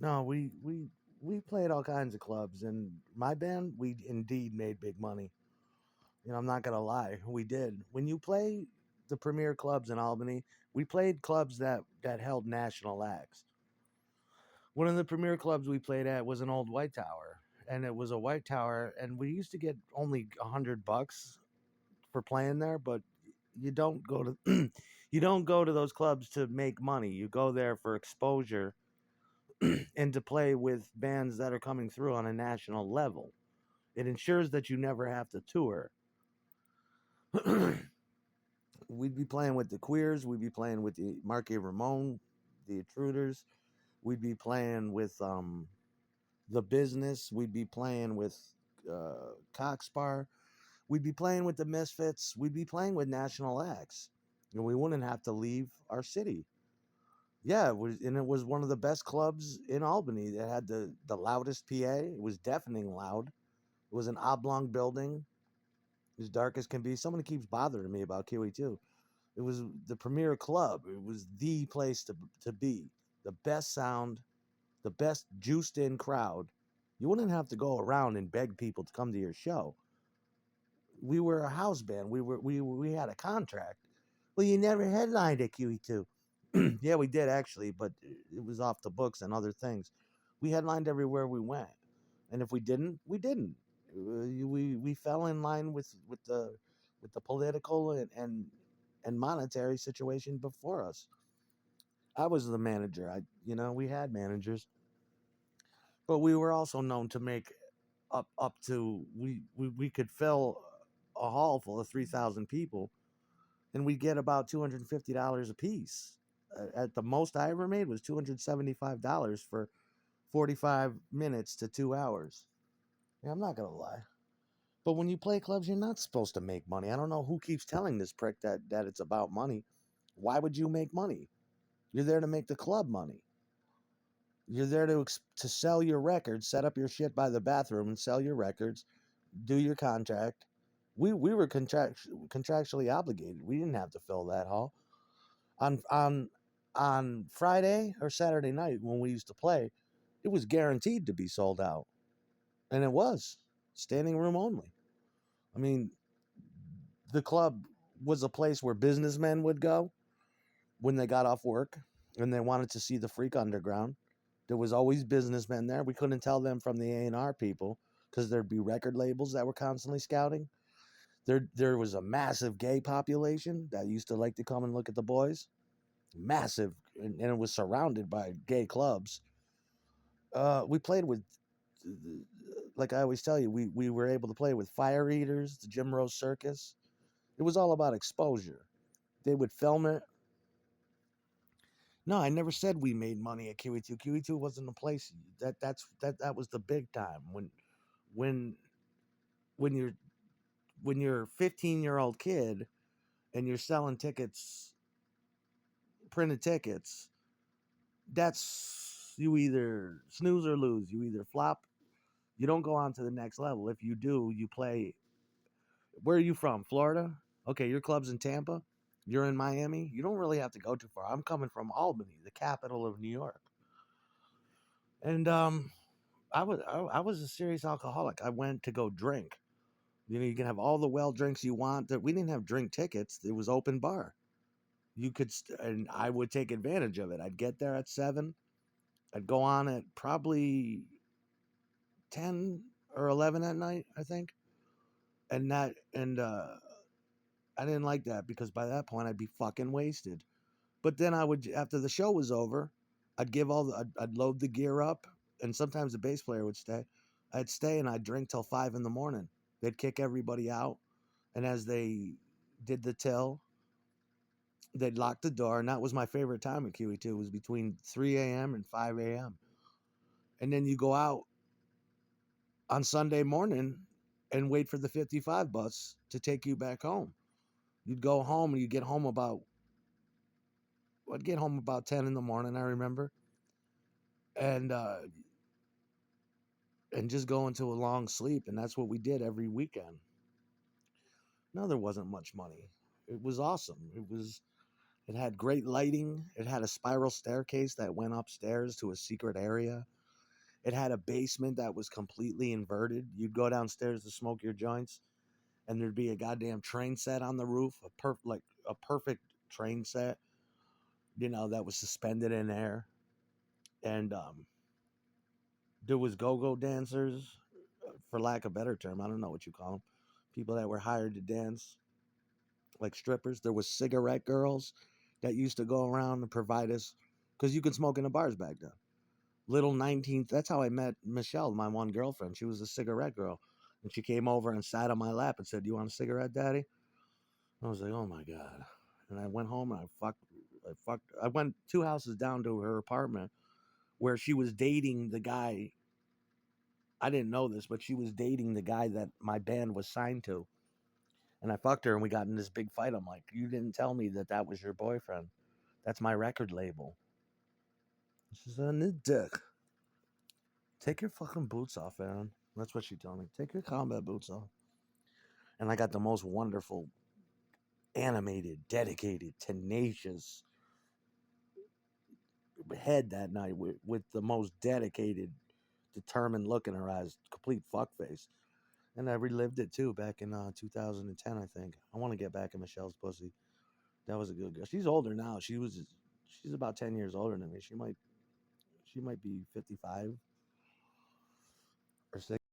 No, we played all kinds of clubs, and my band, we indeed made big money. I'm not gonna lie, we did. When you play the premier clubs in Albany, we played clubs that held national acts. One of the premier clubs we played at was an old White Tower, and it was a White Tower, and we used to get only $100 for playing there, but you don't go to you don't go to those clubs to make money. You go there for exposure and to play with bands that are coming through on a national level. It ensures that you never have to tour. We'd be playing with the Queers, we'd be playing with the Marky Ramone, the Intruders, we'd be playing with the Business, we'd be playing with Coxbar, we'd be playing with the Misfits, we'd be playing with national acts, and we wouldn't have to leave our city. Yeah, it was one of the best clubs in Albany. It had the loudest PA. It was deafening loud. It was an oblong building, as dark as can be. Someone keeps bothering me about QE2. It was the premier club. It was the place to be. The best sound, the best juiced in crowd. You wouldn't have to go around and beg people to come to your show. We were a house band. We had a contract. Well, you never headlined at QE2. Yeah, we did actually, but it was off the books and other things. We headlined everywhere we went, and if we didn't, we didn't. We fell in line with the political and monetary situation before us. I was the manager. We had managers, but we were also known to make up to we could fill a hall full of 3,000 people, and we get about $250 a piece. At the most I ever made was $275 for 45 minutes to 2 hours. Yeah, I'm not gonna lie. But when you play clubs, you're not supposed to make money. I don't know who keeps telling this prick that it's about money. Why would you make money? You're there to make the club money. You're there to sell your records, set up your shit by the bathroom and sell your records, do your contract. We were contractually obligated. We didn't have to fill that hall. On Friday or Saturday night when we used to play, it was guaranteed to be sold out. And it was standing room only. I mean, the club was a place where businessmen would go when they got off work and they wanted to see the Freak Underground. There was always businessmen there. We couldn't tell them from the A&R people because there'd be record labels that were constantly scouting. There was a massive gay population that used to like to come and look at the boys. Massive, and it was surrounded by gay clubs. We played with, like I always tell you, we were able to play with Fire Eaters, the Jim Rose Circus. It was all about exposure. They would film it. No, I never said we made money at QE2. QE2 wasn't a place that was the big time when when you're when you're a 15-year-old kid and you're selling tickets, printed tickets. That's you either snooze or lose. You either flop, you don't go on to the next level. If you do, you play. Where are you from? Florida? Okay, your club's in Tampa. You're in Miami. You don't really have to go too far. I'm coming from Albany, the capital of New York, and I was a serious alcoholic. I went to go drink. You can have all the well drinks you want. That we didn't have drink tickets. It was open bar. And I would take advantage of it. I'd get there at 7. I'd go on at probably 10 or 11 at night, I think. And I didn't like that because by that point I'd be fucking wasted. But then I would, after the show was over, I'd load the gear up, and sometimes the bass player would stay. I'd stay and I'd drink till 5 in the morning. They'd kick everybody out, and as they did the till, they'd lock the door, and that was my favorite time at QE2. It was between 3 a.m. and 5 a.m. And then you go out on Sunday morning and wait for the 55 bus to take you back home. You'd go home and you'd get home about, I'd get home about 10 in the morning, I remember. And just go into a long sleep. And that's what we did every weekend. No, there wasn't much money. It was awesome. It had great lighting. It had a spiral staircase that went upstairs to a secret area. It had a basement that was completely inverted. You'd go downstairs to smoke your joints, and there'd be a goddamn train set on the roof, like a perfect train set, that was suspended in air. And there was go-go dancers, for lack of a better term. I don't know what you call them. People that were hired to dance, like strippers. There was cigarette girls that used to go around and provide us, because you could smoke in the bars back then. Little 19th. That's how I met Michelle, my one girlfriend. She was a cigarette girl, and she came over and sat on my lap and said, "Do you want a cigarette, Daddy?" I was like, "Oh my god!" And I went home and I fucked. I went 2 houses down to her apartment where she was dating the guy. I didn't know this, but she was dating the guy that my band was signed to. And I fucked her, and we got in this big fight. I'm like, "You didn't tell me that that was your boyfriend. That's my record label." She said, "This dick. Take your fucking boots off, Aaron." That's what she told me. Take your combat boots off. And I got the most wonderful, animated, dedicated, tenacious head that night with the most dedicated, determined look in her eyes, complete fuckface. And I relived it too back in 2010, I think. I want to get back in Michelle's pussy. That was a good girl. She's older now. She's about 10 years older than me. She might be 55 or 60.